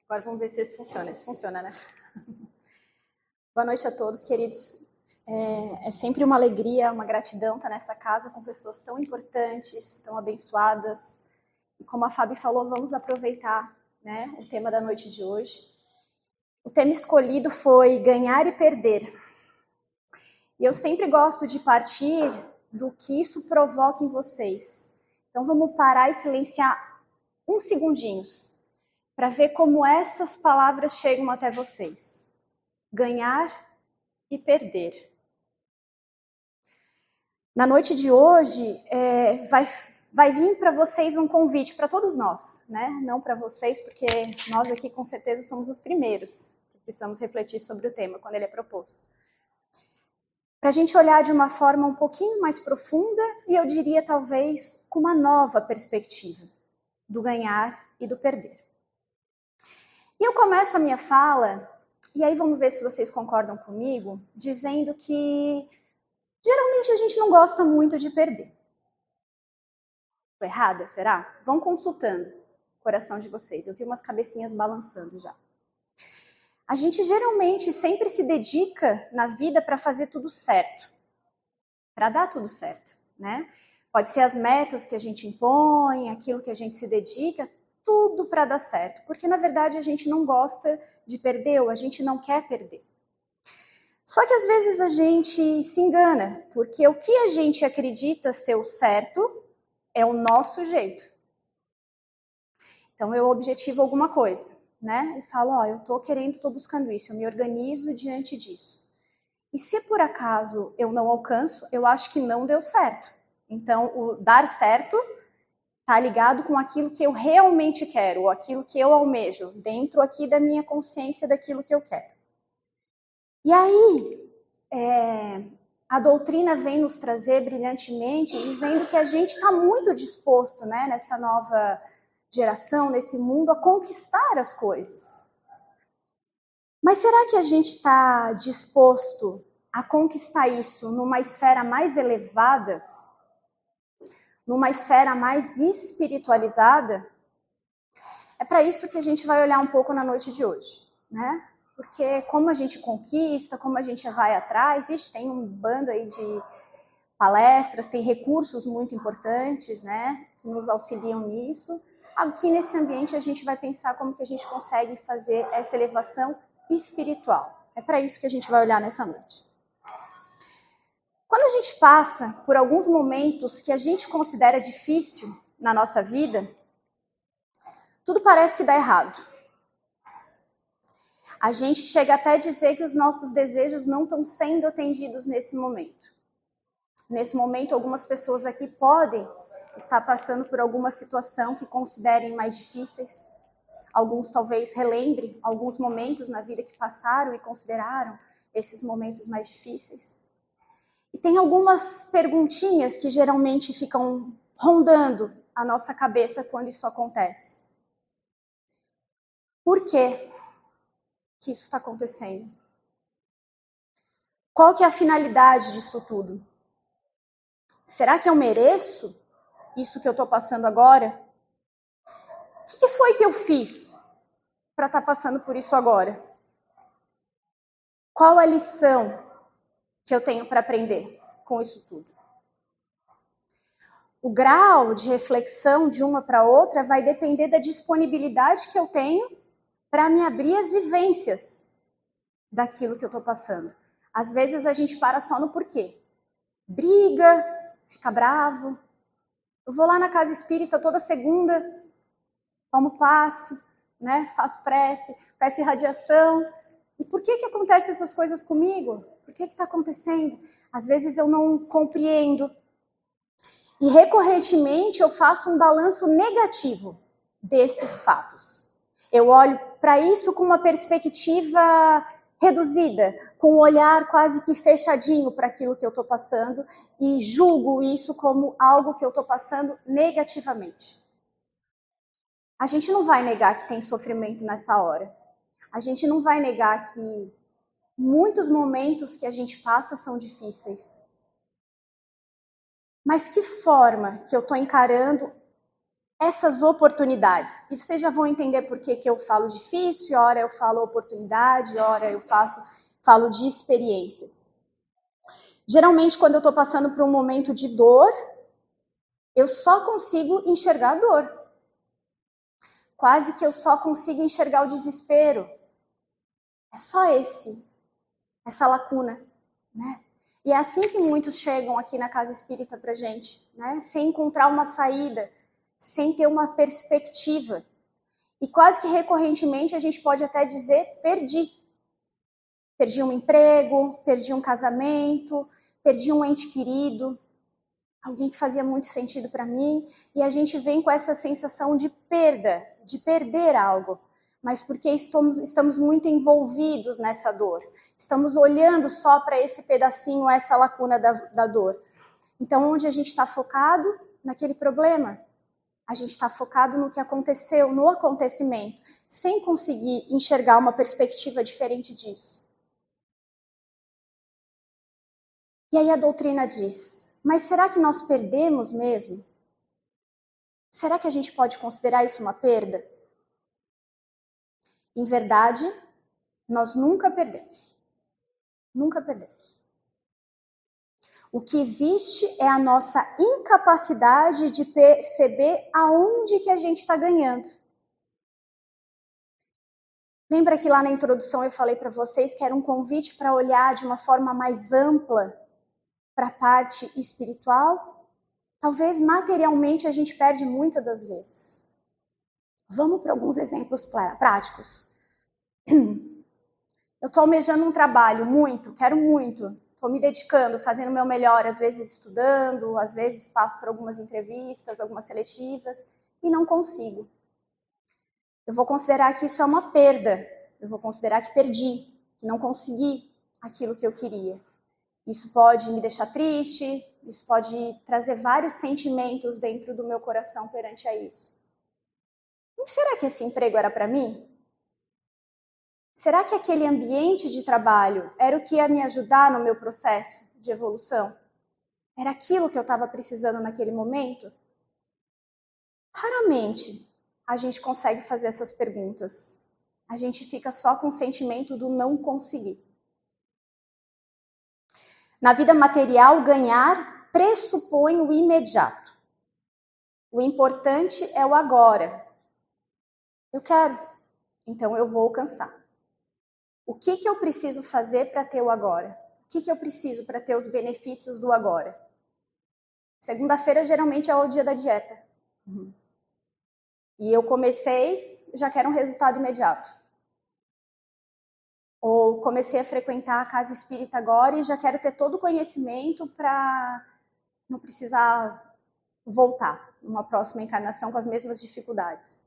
Agora vamos ver se esse funciona. Esse funciona, né? Boa noite a todos, queridos. É sempre uma alegria, uma gratidão estar nessa casa com pessoas tão importantes, tão abençoadas. E como a Fábio falou, vamos aproveitar, né, o tema da noite de hoje. O tema escolhido foi ganhar e perder. E eu sempre gosto de partir do que isso provoca em vocês. Então vamos parar e silenciar uns segundinhos para ver como essas palavras chegam até vocês. Ganhar e perder. Na noite de hoje, vai vir para vocês um convite, para todos nós, né? Não para vocês, porque nós aqui com certeza somos os primeiros que precisamos refletir sobre o tema quando ele é proposto. Para a gente olhar de uma forma um pouquinho mais profunda e eu diria talvez com uma nova perspectiva do ganhar e do perder. E eu começo a minha fala, e aí vamos ver se vocês concordam comigo, dizendo que geralmente a gente não gosta muito de perder. Estou errada, será? Vão consultando o coração de vocês. Eu vi umas cabecinhas balançando já. A gente geralmente sempre se dedica na vida para fazer tudo certo. Para dar tudo certo, né? Pode ser as metas que a gente impõe, aquilo que a gente se dedica, tudo para dar certo. Porque, na verdade, a gente não gosta de perder ou a gente não quer perder. Só que, às vezes, a gente se engana, porque o que a gente acredita ser o certo é o nosso jeito. Então, eu objetivo alguma coisa, né? E falo, eu estou buscando isso, eu me organizo diante disso. E se por acaso eu não alcanço, eu acho que não deu certo. Então, o dar certo está ligado com aquilo que eu realmente quero, ou aquilo que eu almejo, dentro aqui da minha consciência daquilo que eu quero. E aí, a doutrina vem nos trazer brilhantemente, dizendo que a gente está muito disposto, né, nessa nova geração, nesse mundo, a conquistar as coisas. Mas será que a gente está disposto a conquistar isso numa esfera mais elevada? Numa esfera mais espiritualizada? É para isso que a gente vai olhar um pouco na noite de hoje, né? Porque como a gente conquista, como a gente vai atrás, tem um bando aí de palestras, tem recursos muito importantes, né, que nos auxiliam nisso. Aqui nesse ambiente a gente vai pensar como que a gente consegue fazer essa elevação espiritual. É para isso que a gente vai olhar nessa noite. Quando a gente passa por alguns momentos que a gente considera difícil na nossa vida, tudo parece que dá errado. A gente chega até a dizer que os nossos desejos não estão sendo atendidos nesse momento. Nesse momento, algumas pessoas aqui podem estar passando por alguma situação que considerem mais difíceis. Alguns talvez relembrem alguns momentos na vida que passaram e consideraram esses momentos mais difíceis. E tem algumas perguntinhas que geralmente ficam rondando a nossa cabeça quando isso acontece. Por quê que isso está acontecendo? Qual que é a finalidade disso tudo? Será que eu mereço isso que eu estou passando agora? O que foi que eu fiz para estar passando por isso agora? Qual a lição que eu tenho para aprender com isso tudo? O grau de reflexão de uma para outra vai depender da disponibilidade que eu tenho para me abrir as vivências daquilo que eu estou passando. Às vezes a gente para só no porquê. Briga, fica bravo. Eu vou lá na casa espírita toda segunda, tomo passe, né? Faço prece, peço irradiação. E por que acontecem essas coisas comigo? Por que está acontecendo? Às vezes eu não compreendo. E recorrentemente eu faço um balanço negativo desses fatos. Eu olho para isso com uma perspectiva reduzida, com um olhar quase que fechadinho para aquilo que eu estou passando e julgo isso como algo que eu estou passando negativamente. A gente não vai negar que tem sofrimento nessa hora. A gente não vai negar que muitos momentos que a gente passa são difíceis. Mas que forma que eu estou encarando essas oportunidades? E vocês já vão entender por que eu falo difícil, ora eu falo oportunidade, ora eu falo de experiências. Geralmente, quando eu estou passando por um momento de dor, eu só consigo enxergar a dor. Quase que eu só consigo enxergar o desespero. É só essa lacuna, né? E é assim que muitos chegam aqui na casa espírita pra gente, né? Sem encontrar uma saída, sem ter uma perspectiva. E quase que recorrentemente a gente pode até dizer, perdi. Perdi um emprego, perdi um casamento, perdi um ente querido, alguém que fazia muito sentido para mim, e a gente vem com essa sensação de perda, de perder algo, mas porque estamos muito envolvidos nessa dor. Estamos olhando só para esse pedacinho, essa lacuna da dor. Então, onde a gente está focado? Naquele problema. A gente está focado no que aconteceu, no acontecimento, sem conseguir enxergar uma perspectiva diferente disso. E aí a doutrina diz, mas será que nós perdemos mesmo? Será que a gente pode considerar isso uma perda? Em verdade, nós nunca perdemos. Nunca perdemos. O que existe é a nossa incapacidade de perceber aonde que a gente está ganhando. Lembra que lá na introdução eu falei para vocês que era um convite para olhar de uma forma mais ampla para a parte espiritual? Talvez materialmente a gente perde muitas das vezes. Vamos para alguns exemplos práticos. Eu estou almejando um trabalho quero muito, estou me dedicando, fazendo o meu melhor, às vezes estudando, às vezes passo por algumas entrevistas, algumas seletivas, e não consigo. Eu vou considerar que isso é uma perda, eu vou considerar que perdi, que não consegui aquilo que eu queria. Isso pode me deixar triste, isso pode trazer vários sentimentos dentro do meu coração perante a isso. E será que esse emprego era para mim? Será que aquele ambiente de trabalho era o que ia me ajudar no meu processo de evolução? Era aquilo que eu estava precisando naquele momento? Raramente a gente consegue fazer essas perguntas. A gente fica só com o sentimento do não conseguir. Na vida material, ganhar pressupõe o imediato. O importante é o agora. Eu quero, então eu vou alcançar. O que eu preciso fazer para ter o agora? O que eu preciso para ter os benefícios do agora? Segunda-feira geralmente é o dia da dieta. E eu comecei, já quero um resultado imediato. Ou comecei a frequentar a casa espírita agora e já quero ter todo o conhecimento para não precisar voltar numa próxima encarnação com as mesmas dificuldades.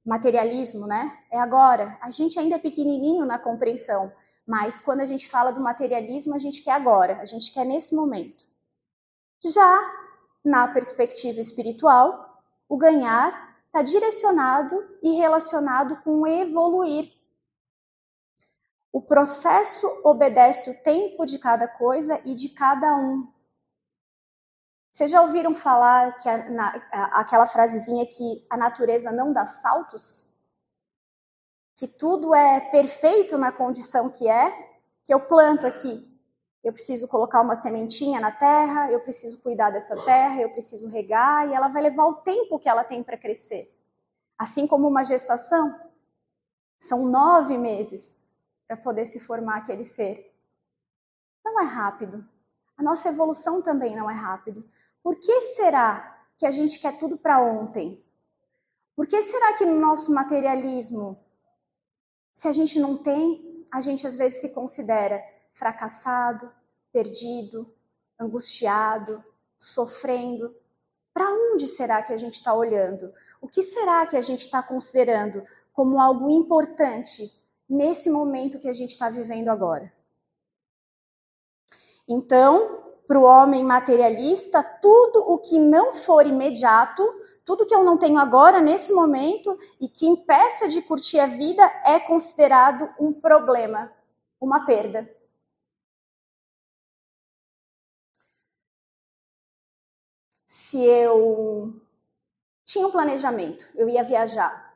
Materialismo, né? É agora. A gente ainda é pequenininho na compreensão, mas quando a gente fala do materialismo, a gente quer agora, a gente quer nesse momento. Já na perspectiva espiritual, o ganhar está direcionado e relacionado com o evoluir. O processo obedece o tempo de cada coisa e de cada um. Vocês já ouviram falar que aquela frasezinha que a natureza não dá saltos? Que tudo é perfeito na condição que eu planto aqui. Eu preciso colocar uma sementinha na terra, eu preciso cuidar dessa terra, eu preciso regar, e ela vai levar o tempo que ela tem para crescer. Assim como uma gestação, são 9 meses para poder se formar aquele ser. Não é rápido. A nossa evolução também não é rápido. Por que será que a gente quer tudo para ontem? Por que será que no nosso materialismo, se a gente não tem, a gente às vezes se considera fracassado, perdido, angustiado, sofrendo? Para onde será que a gente está olhando? O que será que a gente está considerando como algo importante nesse momento que a gente está vivendo agora? Então, para o homem materialista, tudo o que não for imediato, tudo que eu não tenho agora, nesse momento, e que impeça de curtir a vida, é considerado um problema, uma perda. se eu tinha um planejamento, eu ia viajar,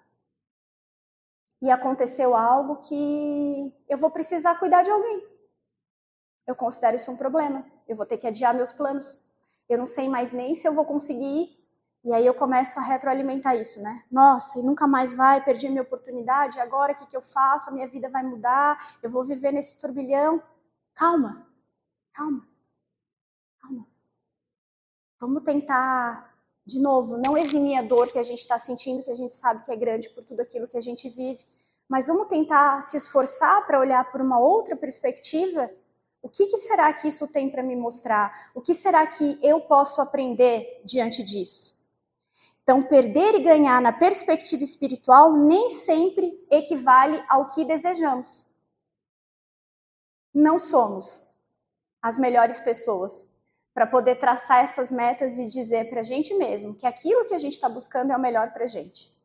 e aconteceu algo que eu vou precisar cuidar de alguém. Eu considero isso um problema. Eu vou ter que adiar meus planos. Eu não sei mais nem se eu vou conseguir ir. E aí eu começo a retroalimentar isso, né? Nossa, e nunca mais vai, perdi a minha oportunidade, agora o que eu faço? A minha vida vai mudar, eu vou viver nesse turbilhão. Calma, calma, calma. Vamos tentar, de novo, não eximir a dor que a gente está sentindo, que a gente sabe que é grande por tudo aquilo que a gente vive, mas vamos tentar se esforçar para olhar por uma outra perspectiva. O que será que isso tem para me mostrar? O que será que eu posso aprender diante disso? Então, perder e ganhar na perspectiva espiritual nem sempre equivale ao que desejamos. Não somos as melhores pessoas para poder traçar essas metas e dizer para a gente mesmo que aquilo que a gente está buscando é o melhor para a gente.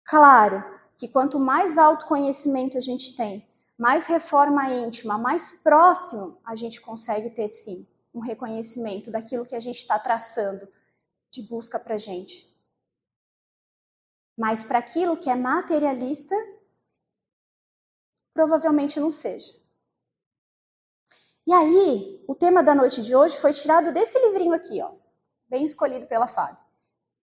Claro que quanto mais autoconhecimento a gente tem, mais reforma íntima, mais próximo a gente consegue ter, sim, um reconhecimento daquilo que a gente está traçando de busca para a gente. Mas para aquilo que é materialista, provavelmente não seja. E aí, o tema da noite de hoje foi tirado desse livrinho aqui, ó, bem escolhido pela Fábio.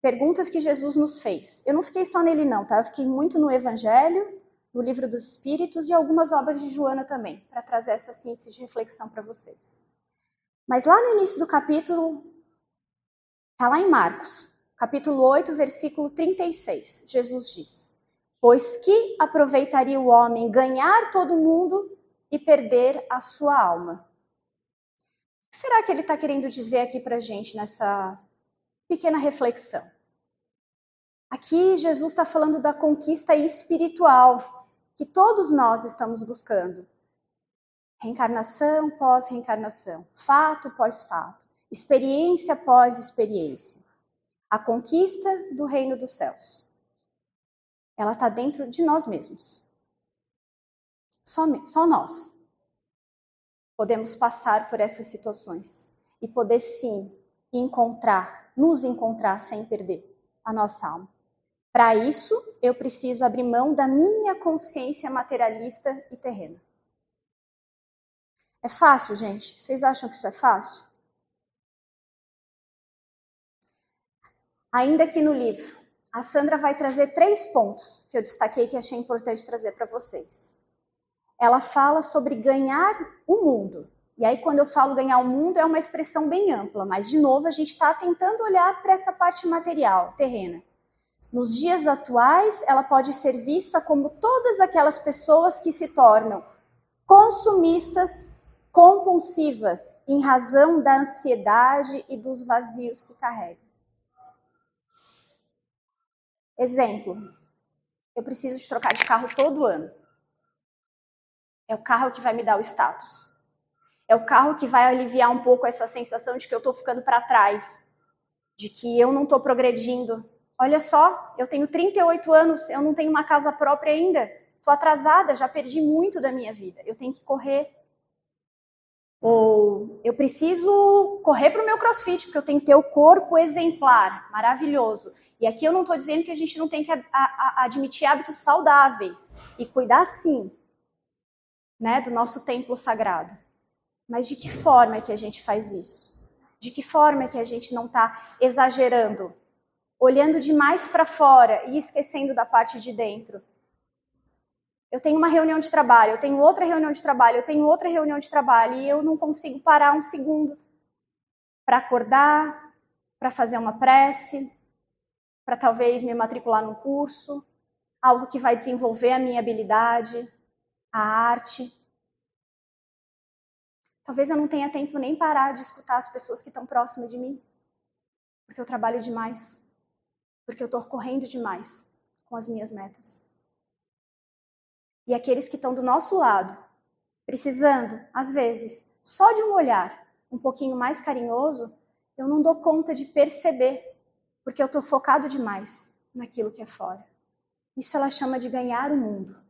Perguntas que Jesus nos fez. Eu não fiquei só nele não, tá? Eu fiquei muito no Evangelho, no Livro dos Espíritos e algumas obras de Joana também, para trazer essa síntese de reflexão para vocês. Mas lá no início do capítulo, está lá em Marcos, capítulo 8, versículo 36, Jesus diz: pois que aproveitaria o homem ganhar todo mundo e perder a sua alma? O que será que ele está querendo dizer aqui para a gente nessa pequena reflexão? Aqui Jesus está falando da conquista espiritual que todos nós estamos buscando. Reencarnação pós reencarnação, fato pós fato, experiência após experiência. A conquista do reino dos céus. Ela está dentro de nós mesmos. Só nós podemos passar por essas situações e poder sim nos encontrar sem perder a nossa alma. Para isso, eu preciso abrir mão da minha consciência materialista e terrena. É fácil, gente? Vocês acham que isso é fácil? Ainda aqui no livro, a Sandra vai trazer 3 pontos que eu destaquei que achei importante trazer para vocês. Ela fala sobre ganhar o mundo. E aí, quando eu falo ganhar o mundo, é uma expressão bem ampla, mas, de novo, a gente está tentando olhar para essa parte material, terrena. Nos dias atuais, ela pode ser vista como todas aquelas pessoas que se tornam consumistas, compulsivas, em razão da ansiedade e dos vazios que carregam. Exemplo, eu preciso de trocar de carro todo ano. É o carro que vai me dar o status. É o carro que vai aliviar um pouco essa sensação de que eu estou ficando para trás, de que eu não estou progredindo. Olha só, eu tenho 38 anos, eu não tenho uma casa própria ainda. Estou atrasada, já perdi muito da minha vida. Eu tenho que correr. Ou eu preciso correr para o meu crossfit, porque eu tenho que ter o corpo exemplar, maravilhoso. E aqui eu não estou dizendo que a gente não tem que admitir hábitos saudáveis e cuidar sim, né, do nosso templo sagrado. Mas de que forma é que a gente faz isso? De que forma é que a gente não está exagerando? Olhando demais para fora e esquecendo da parte de dentro. Eu tenho uma reunião de trabalho, eu tenho outra reunião de trabalho, eu tenho outra reunião de trabalho e eu não consigo parar um segundo para acordar, para fazer uma prece, para talvez me matricular num curso, algo que vai desenvolver a minha habilidade, a arte. Talvez eu não tenha tempo nem parar de escutar as pessoas que estão próximas de mim, porque eu trabalho demais, porque eu estou correndo demais com as minhas metas. E aqueles que estão do nosso lado, precisando, às vezes, só de um olhar um pouquinho mais carinhoso, eu não dou conta de perceber, porque eu estou focado demais naquilo que é fora. Isso ela chama de ganhar o mundo.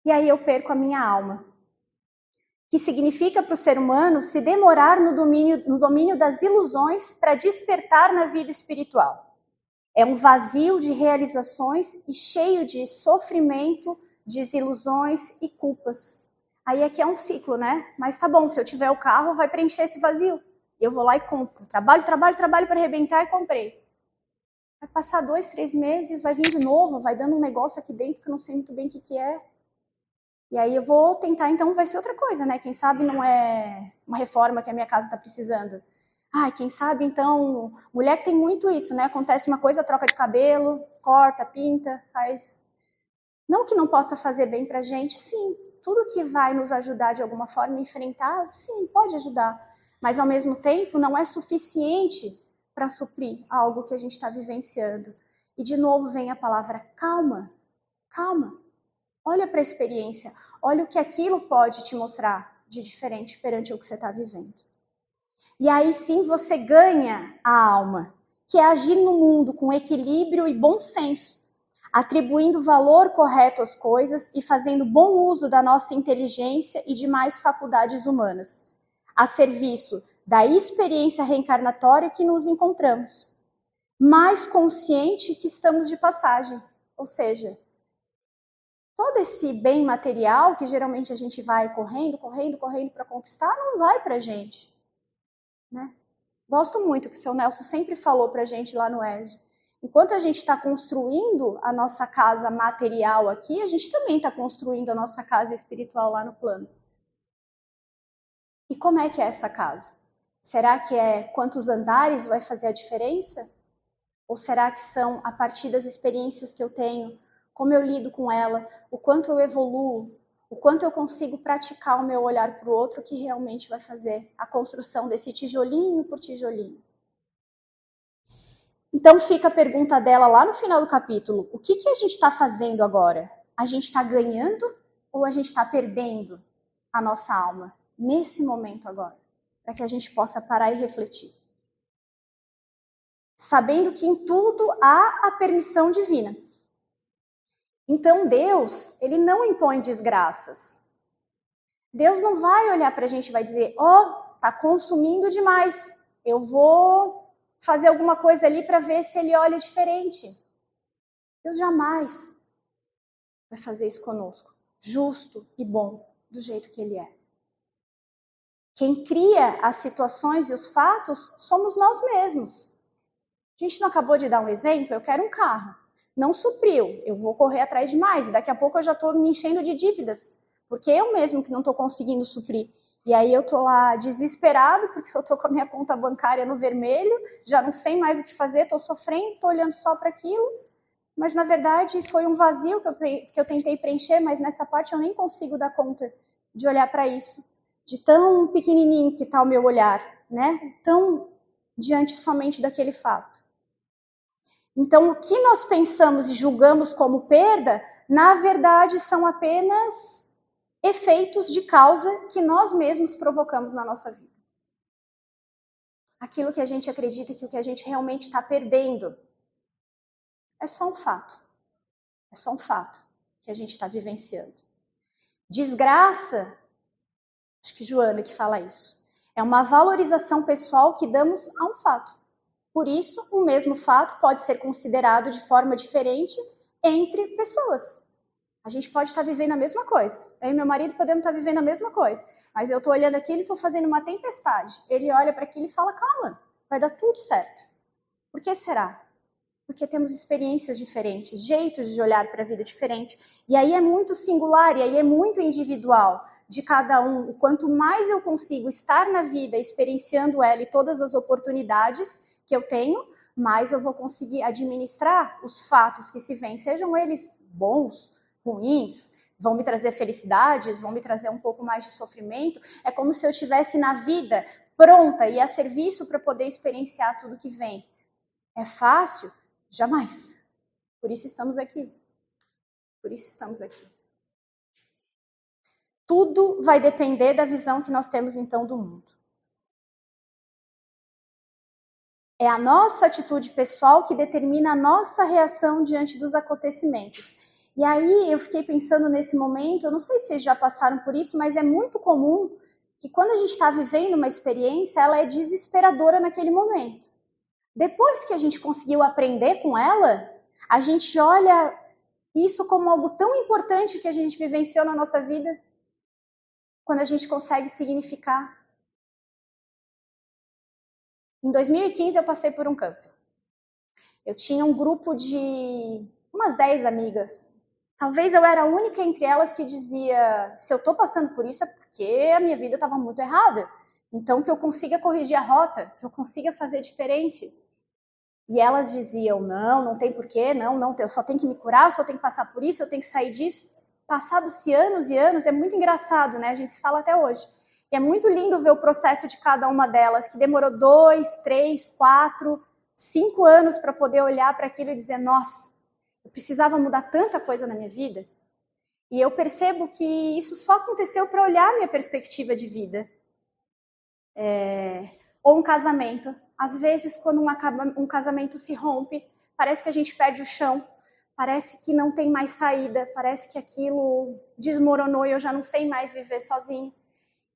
E aí eu perco a minha alma. que significa para o ser humano se demorar no domínio das ilusões para despertar na vida espiritual. É um vazio de realizações e cheio de sofrimento, desilusões e culpas. Aí aqui é um ciclo, né? Mas tá bom, se eu tiver o carro, vai preencher esse vazio. Eu vou lá e compro. Trabalho para arrebentar e comprei. Vai passar 2, 3 meses, vai vir de novo, vai dando um negócio aqui dentro que eu não sei muito bem o que é. E aí eu vou tentar, então vai ser outra coisa, né? Quem sabe não é uma reforma que a minha casa está precisando. Quem sabe então, mulher que tem muito isso, né? Acontece uma coisa, troca de cabelo, corta, pinta, faz. Não que não possa fazer bem pra gente, sim. Tudo que vai nos ajudar de alguma forma a enfrentar, sim, pode ajudar. Mas ao mesmo tempo não é suficiente para suprir algo que a gente está vivenciando. E de novo vem a palavra calma, calma. Olha para a experiência, olha o que aquilo pode te mostrar de diferente perante o que você está vivendo. E aí sim você ganha a alma, que é agir no mundo com equilíbrio e bom senso, atribuindo valor correto às coisas e fazendo bom uso da nossa inteligência e demais faculdades humanas, a serviço da experiência reencarnatória que nos encontramos, mais consciente que estamos de passagem, ou seja, todo esse bem material que geralmente a gente vai correndo para conquistar, não vai para a gente. Né? Gosto muito que o seu Nelson sempre falou para a gente lá no ESG. Enquanto a gente está construindo a nossa casa material aqui, a gente também está construindo a nossa casa espiritual lá no plano. E como é que é essa casa? Será que é quantos andares vai fazer a diferença? Ou será que são a partir das experiências que eu tenho, como eu lido com ela, o quanto eu evoluo, o quanto eu consigo praticar o meu olhar para o outro que realmente vai fazer a construção desse tijolinho por tijolinho. Então fica a pergunta dela lá no final do capítulo, o que a gente está fazendo agora? A gente está ganhando ou a gente está perdendo a nossa alma nesse momento agora? Para que a gente possa parar e refletir. Sabendo que em tudo há a permissão divina. Então Deus, ele não impõe desgraças. Deus não vai olhar para a gente e vai dizer, tá consumindo demais, eu vou fazer alguma coisa ali para ver se ele olha diferente. Deus jamais vai fazer isso conosco, justo e bom, do jeito que ele é. Quem cria as situações e os fatos somos nós mesmos. A gente não acabou de dar um exemplo? Eu quero um carro. Não supriu, eu vou correr atrás de mais. E daqui a pouco eu já estou me enchendo de dívidas. Porque eu mesmo que não estou conseguindo suprir. E aí eu estou lá desesperado, porque eu estou com a minha conta bancária no vermelho, já não sei mais o que fazer, estou sofrendo, estou olhando só para aquilo. Mas na verdade foi um vazio que eu tentei preencher, mas nessa parte eu nem consigo dar conta de olhar para isso. De tão pequenininho que está o meu olhar, né? Tão diante somente daquele fato. Então, o que nós pensamos e julgamos como perda, na verdade, são apenas efeitos de causa que nós mesmos provocamos na nossa vida. Aquilo que a gente acredita que o que a gente realmente está perdendo é só um fato. É só um fato que a gente está vivenciando. Desgraça, acho que Joana que fala isso, é uma valorização pessoal que damos a um fato. Por isso, o mesmo fato pode ser considerado de forma diferente entre pessoas. A gente pode estar vivendo a mesma coisa. Eu e meu marido podemos estar vivendo a mesma coisa. Mas eu estou olhando aqui, ele está fazendo uma tempestade. Ele olha para aquilo e fala, calma, vai dar tudo certo. Por que será? Porque temos experiências diferentes, jeitos de olhar para a vida diferente. E aí é muito singular, e aí é muito individual de cada um. Quanto mais eu consigo estar na vida, experienciando ela e todas as oportunidades que eu tenho, mais eu vou conseguir administrar os fatos que se vêm, sejam eles bons, ruins, vão me trazer felicidades, vão me trazer um pouco mais de sofrimento. É como se eu estivesse na vida pronta e a serviço para poder experienciar tudo que vem. É fácil? Jamais. Por isso estamos aqui. Por isso estamos aqui. Tudo vai depender da visão que nós temos então do mundo. É a nossa atitude pessoal que determina a nossa reação diante dos acontecimentos. E aí eu fiquei pensando nesse momento, eu não sei se vocês já passaram por isso, mas é muito comum que quando a gente está vivendo uma experiência, ela é desesperadora naquele momento. Depois que a gente conseguiu aprender com ela, a gente olha isso como algo tão importante que a gente vivenciou na nossa vida, quando a gente consegue significar. Em 2015 eu passei por um câncer. Eu tinha um grupo de umas 10 amigas. Talvez eu era a única entre elas que dizia, se eu estou passando por isso é porque a minha vida estava muito errada. Então que eu consiga corrigir a rota, que eu consiga fazer diferente. E elas diziam, não tem porquê, não, eu só tenho que me curar, eu só tenho que passar por isso, eu tenho que sair disso. Passados-se anos e anos, é muito engraçado, né? A gente se fala até hoje. E é muito lindo ver o processo de cada uma delas, que demorou 2, 3, 4, 5 anos para poder olhar para aquilo e dizer, nossa, eu precisava mudar tanta coisa na minha vida. E eu percebo que isso só aconteceu para olhar a minha perspectiva de vida. Ou um casamento. Às vezes, quando um casamento se rompe, parece que a gente perde o chão, parece que não tem mais saída, parece que aquilo desmoronou e eu já não sei mais viver sozinha.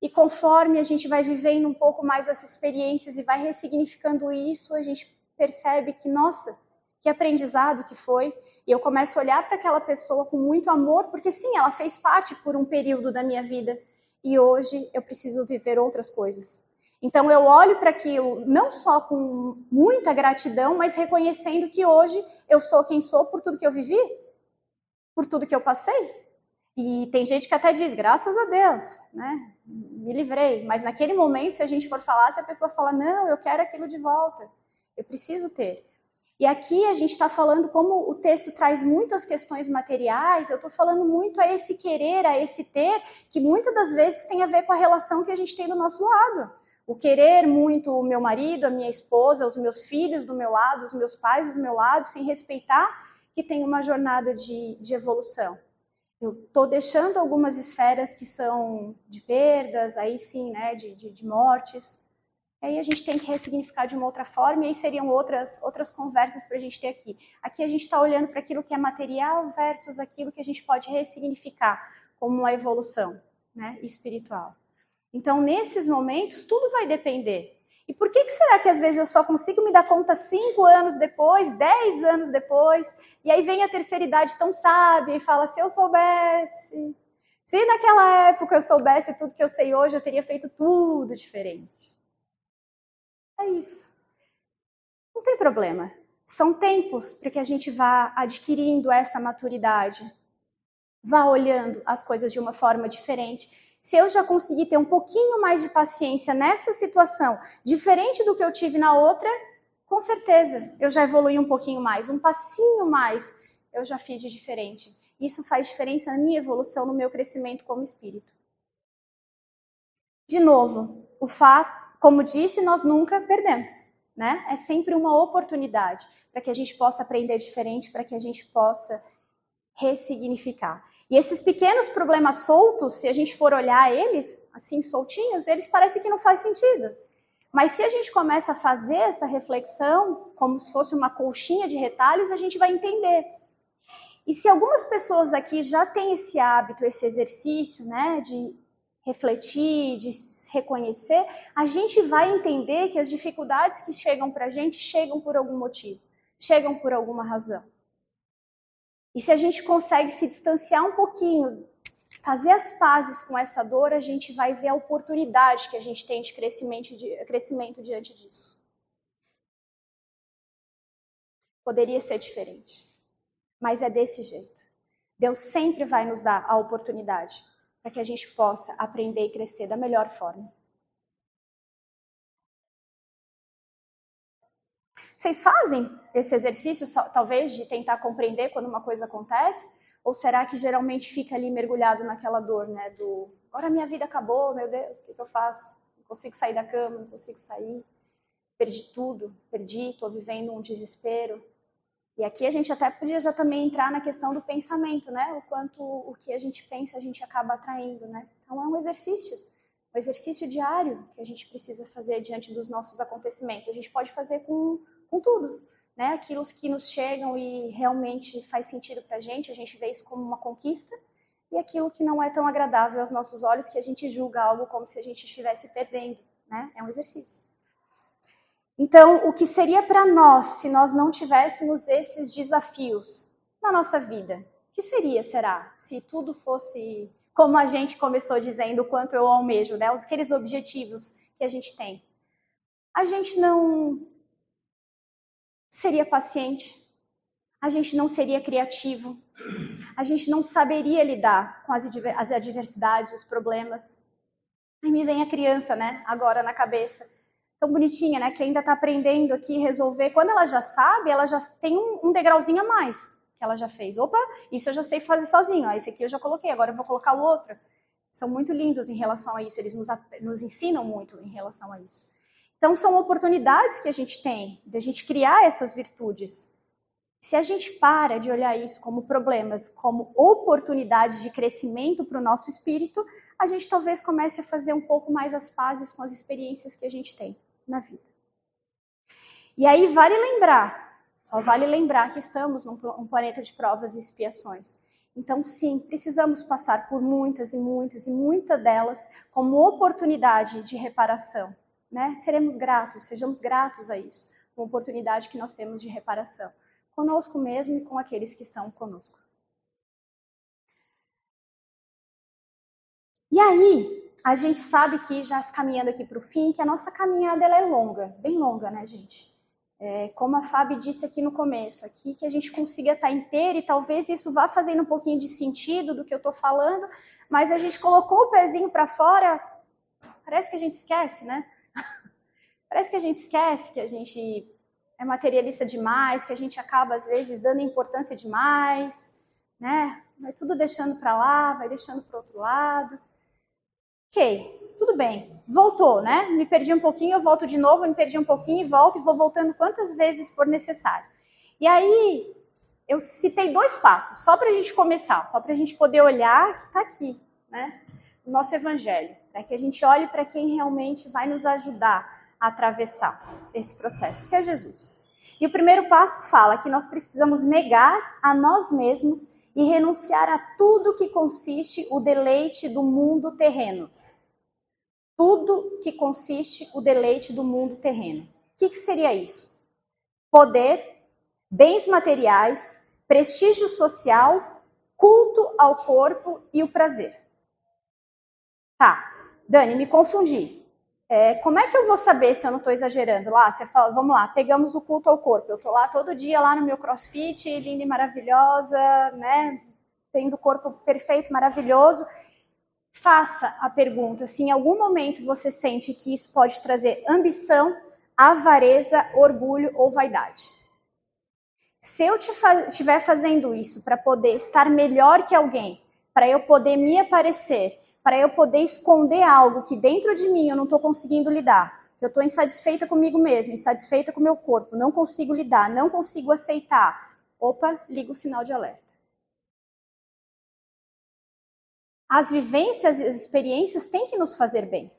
E conforme a gente vai vivendo um pouco mais essas experiências e vai ressignificando isso, a gente percebe que, nossa, que aprendizado que foi. E eu começo a olhar para aquela pessoa com muito amor, porque sim, ela fez parte por um período da minha vida. E hoje eu preciso viver outras coisas. Então eu olho para aquilo não só com muita gratidão, mas reconhecendo que hoje eu sou quem sou por tudo que eu vivi, por tudo que eu passei. E tem gente que até diz, graças a Deus, né? Me livrei. Mas naquele momento, se a gente for falar, se a pessoa fala, não, eu quero aquilo de volta, eu preciso ter. E aqui a gente está falando, como o texto traz muitas questões materiais, eu estou falando muito a esse querer, a esse ter, que muitas das vezes tem a ver com a relação que a gente tem do nosso lado. O querer muito o meu marido, a minha esposa, os meus filhos do meu lado, os meus pais do meu lado, sem respeitar que tem uma jornada de evolução. Eu estou deixando algumas esferas que são de perdas, aí sim, né, de mortes. Aí a gente tem que ressignificar de uma outra forma, e aí seriam outras conversas para a gente ter aqui. Aqui a gente está olhando para aquilo que é material versus aquilo que a gente pode ressignificar como uma evolução, né, espiritual. Então, nesses momentos, tudo vai depender. E por que será que às vezes eu só consigo me dar conta 5 anos depois, 10 anos depois, e aí vem a terceira idade tão sábia e fala, se eu soubesse, se naquela época eu soubesse tudo que eu sei hoje, eu teria feito tudo diferente. É isso. Não tem problema. São tempos para que a gente vá adquirindo essa maturidade, vá olhando as coisas de uma forma diferente. Se eu já conseguir ter um pouquinho mais de paciência nessa situação, diferente do que eu tive na outra, com certeza eu já evolui um pouquinho mais, um passinho mais eu já fiz de diferente. Isso faz diferença na minha evolução, no meu crescimento como espírito. De novo, o fato, como disse, nós nunca perdemos, né? É sempre uma oportunidade para que a gente possa aprender diferente, para que a gente possa ressignificar. E esses pequenos problemas soltos, se a gente for olhar eles, assim, soltinhos, eles parecem que não faz sentido. Mas se a gente começa a fazer essa reflexão, como se fosse uma colchinha de retalhos, a gente vai entender. E se algumas pessoas aqui já têm esse hábito, esse exercício, né, de refletir, de reconhecer, a gente vai entender que as dificuldades que chegam para a gente chegam por algum motivo, chegam por alguma razão. E se a gente consegue se distanciar um pouquinho, fazer as pazes com essa dor, a gente vai ver a oportunidade que a gente tem de crescimento diante disso. Poderia ser diferente, mas é desse jeito. Deus sempre vai nos dar a oportunidade para que a gente possa aprender e crescer da melhor forma. Vocês fazem esse exercício, talvez, de tentar compreender quando uma coisa acontece? Ou será que geralmente fica ali mergulhado naquela dor, né? Agora minha vida acabou, meu Deus, o que eu faço? Não consigo sair da cama, não consigo sair. Perdi tudo, estou vivendo um desespero. E aqui a gente até podia já também entrar na questão do pensamento, né? O quanto o que a gente pensa a gente acaba atraindo, né? Então é um exercício diário que a gente precisa fazer diante dos nossos acontecimentos. A gente pode fazer com tudo. né? Aquilo que nos chegam e realmente faz sentido para a gente vê isso como uma conquista, e aquilo que não é tão agradável aos nossos olhos, que a gente julga algo como se a gente estivesse perdendo, né? É um exercício. Então, o que seria para nós se nós não tivéssemos esses desafios na nossa vida? O que seria, será, se tudo fosse como a gente começou dizendo, o quanto eu almejo, né? Aqueles objetivos que a gente tem? A gente não seria paciente, a gente não seria criativo, a gente não saberia lidar com as adversidades, os problemas. Aí me vem a criança, né, agora na cabeça, tão bonitinha, né, que ainda está aprendendo aqui resolver. Quando ela já sabe, ela já tem um degrauzinho a mais que ela já fez. Opa, isso eu já sei fazer sozinho, esse aqui eu já coloquei, agora eu vou colocar o outro. São muito lindos em relação a isso, eles nos ensinam muito em relação a isso. Então, são oportunidades que a gente tem de a gente criar essas virtudes. Se a gente para de olhar isso como problemas, como oportunidades de crescimento para o nosso espírito, a gente talvez comece a fazer um pouco mais as pazes com as experiências que a gente tem na vida. E aí vale lembrar, só vale lembrar que estamos num planeta de provas e expiações. Então, sim, precisamos passar por muitas e muitas e muitas delas como oportunidade de reparação. Né? Seremos gratos, sejamos gratos a isso, uma oportunidade que nós temos de reparação, conosco mesmo e com aqueles que estão conosco. E aí, a gente sabe que, já caminhando aqui para o fim, que a nossa caminhada ela é longa, bem longa, né, gente? Como a Fábio disse aqui no começo, aqui que a gente consiga estar inteira, e talvez isso vá fazendo um pouquinho de sentido do que eu estou falando, mas a gente colocou o pezinho para fora, parece que a gente esquece, né? Parece que a gente esquece que a gente é materialista demais, que a gente acaba, às vezes, dando importância demais, né? Vai tudo deixando para lá, vai deixando para o outro lado. Ok, tudo bem. Voltou, né? Me perdi um pouquinho, eu volto de novo, me perdi um pouquinho e volto, e vou voltando quantas vezes for necessário. E aí, eu citei 2 passos, só para a gente começar, só para a gente poder olhar que está aqui, né? O nosso evangelho, para que a gente olhe para quem realmente vai nos ajudar a atravessar esse processo, que é Jesus. E o primeiro passo fala que nós precisamos negar a nós mesmos e renunciar a tudo que consiste o deleite do mundo terreno. Tudo que consiste o deleite do mundo terreno. O que seria isso? Poder, bens materiais, prestígio social, culto ao corpo e o prazer. Tá, Dani, me confundi. Como é que eu vou saber se eu não estou exagerando? Lá, você fala, vamos lá, pegamos o culto ao corpo. Eu estou lá todo dia, lá no meu crossfit, linda e maravilhosa, né? Tendo o corpo perfeito, maravilhoso. Faça a pergunta se em algum momento você sente que isso pode trazer ambição, avareza, orgulho ou vaidade. Se eu estiver fazendo isso para poder estar melhor que alguém, para eu poder me aparecer, para eu poder esconder algo que dentro de mim eu não estou conseguindo lidar, que eu estou insatisfeita comigo mesma, insatisfeita com o meu corpo, não consigo lidar, não consigo aceitar, opa, liga o sinal de alerta. As vivências e as experiências têm que nos fazer bem.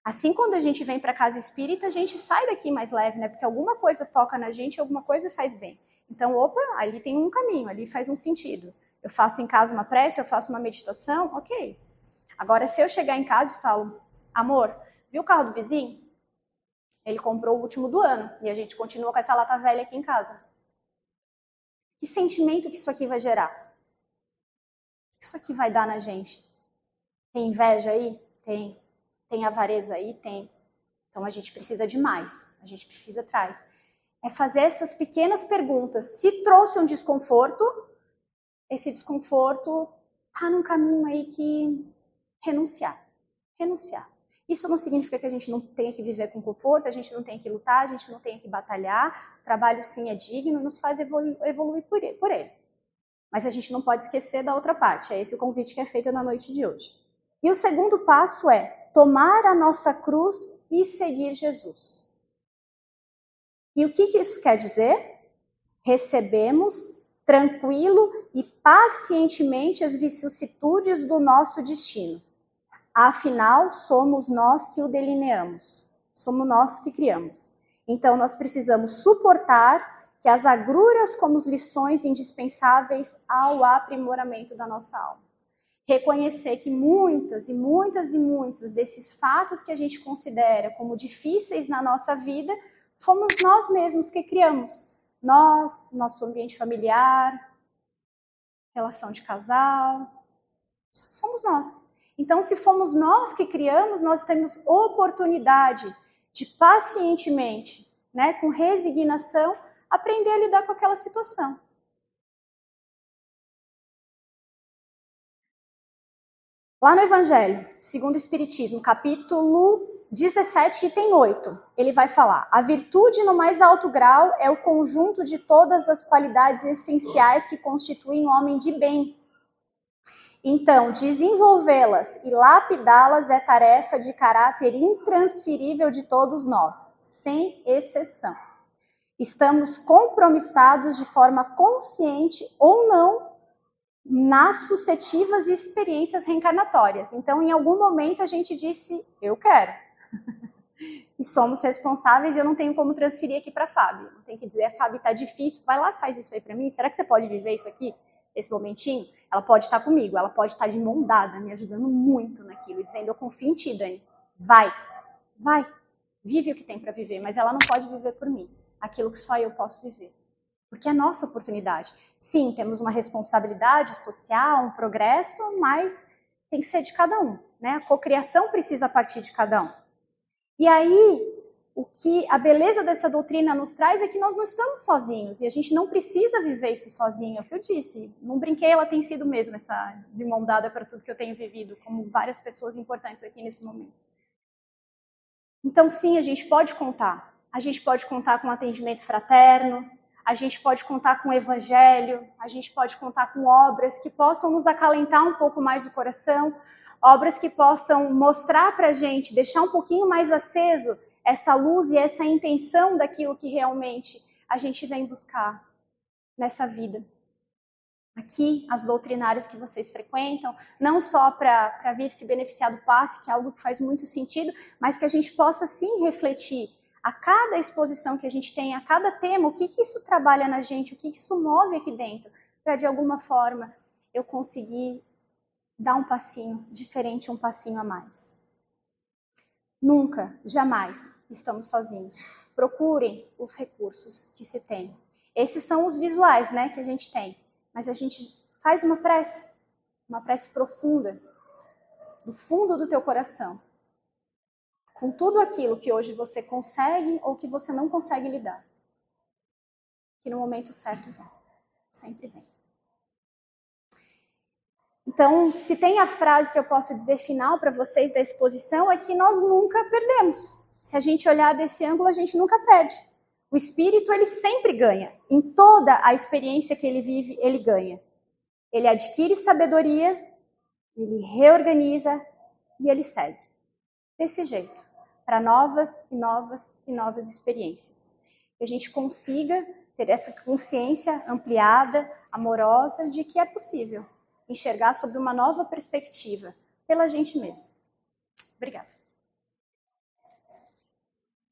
Assim, quando a gente vem para a casa espírita, a gente sai daqui mais leve, né? Porque alguma coisa toca na gente, alguma coisa faz bem. Então, opa, ali tem um caminho, ali faz um sentido. Eu faço em casa uma prece, eu faço uma meditação, ok. Agora, se eu chegar em casa e falo, amor, viu o carro do vizinho? Ele comprou o último do ano e a gente continua com essa lata velha aqui em casa. Que sentimento que isso aqui vai gerar? O que isso aqui vai dar na gente? Tem inveja aí? Tem. Tem avareza aí? Tem. Então a gente precisa de mais, a gente precisa atrás. É fazer essas pequenas perguntas. Se trouxe um desconforto, esse desconforto está num caminho aí que renunciar. Isso não significa que a gente não tenha que viver com conforto, a gente não tenha que lutar, a gente não tenha que batalhar. O trabalho sim é digno, nos faz evoluir por ele. Mas a gente não pode esquecer da outra parte, é esse o convite que é feito na noite de hoje. E o segundo passo é tomar a nossa cruz e seguir Jesus. E o que isso quer dizer? Recebemos tranquilo e pacientemente as vicissitudes do nosso destino. Afinal, somos nós que o delineamos, somos nós que criamos. Então, nós precisamos suportar que as agruras como lições indispensáveis ao aprimoramento da nossa alma. Reconhecer que muitas desses fatos que a gente considera como difíceis na nossa vida, fomos nós mesmos que criamos. Nós, nosso ambiente familiar, relação de casal, somos nós. Então, se fomos nós que criamos, nós temos oportunidade de pacientemente, né, com resignação, aprender a lidar com aquela situação. Lá no Evangelho, segundo o Espiritismo, capítulo 17, item 8, ele vai falar: a virtude no mais alto grau é o conjunto de todas as qualidades essenciais que constituem um homem de bem. Então, desenvolvê-las e lapidá-las é tarefa de caráter intransferível de todos nós, sem exceção. Estamos compromissados de forma consciente ou não nas sucessivas experiências reencarnatórias. Então, em algum momento, a gente disse, eu quero. E somos responsáveis e eu não tenho como transferir aqui para a Fábio. Não tem que dizer, Fábio, tá difícil, vai lá, faz isso aí para mim. Será que você pode viver isso aqui, esse momentinho? Ela pode estar comigo, ela pode estar de mão dada, me ajudando muito naquilo, dizendo, eu confio em ti, Dani. Vai, vive o que tem para viver, mas ela não pode viver por mim, aquilo que só eu posso viver. Porque é nossa oportunidade. Sim, temos uma responsabilidade social, um progresso, mas tem que ser de cada um, né? A cocriação precisa partir de cada um. E aí, o que a beleza dessa doutrina nos traz é que nós não estamos sozinhos, e a gente não precisa viver isso sozinho. É o que eu disse, não brinquei, ela tem sido mesmo essa de mão dada para tudo que eu tenho vivido, como várias pessoas importantes aqui nesse momento. Então, sim, a gente pode contar. A gente pode contar com atendimento fraterno, a gente pode contar com o evangelho, a gente pode contar com obras que possam nos acalentar um pouco mais o coração, obras que possam mostrar para a gente, deixar um pouquinho mais aceso essa luz e essa intenção daquilo que realmente a gente vem buscar nessa vida. Aqui, as doutrinárias que vocês frequentam, não só para vir se beneficiar do passe, que é algo que faz muito sentido, mas que a gente possa sim refletir a cada exposição que a gente tem, a cada tema, o que isso trabalha na gente, o que isso move aqui dentro, para de alguma forma eu conseguir dar um passinho diferente, um passinho a mais. Nunca, jamais estamos sozinhos. Procurem os recursos que se tem. Esses são os visuais, né, que a gente tem. Mas a gente faz uma prece profunda, do fundo do teu coração, com tudo aquilo que hoje você consegue ou que você não consegue lidar. Que no momento certo vem, sempre vem. Então, se tem a frase que eu posso dizer final para vocês da exposição, é que nós nunca perdemos. Se a gente olhar desse ângulo, a gente nunca perde. O espírito, ele sempre ganha. Em toda a experiência que ele vive, ele ganha. Ele adquire sabedoria, ele reorganiza e ele segue. Desse jeito, para novas e novas e novas experiências. Que a gente consiga ter essa consciência ampliada, amorosa, de que é possível enxergar sobre uma nova perspectiva, pela gente mesmo. Obrigada.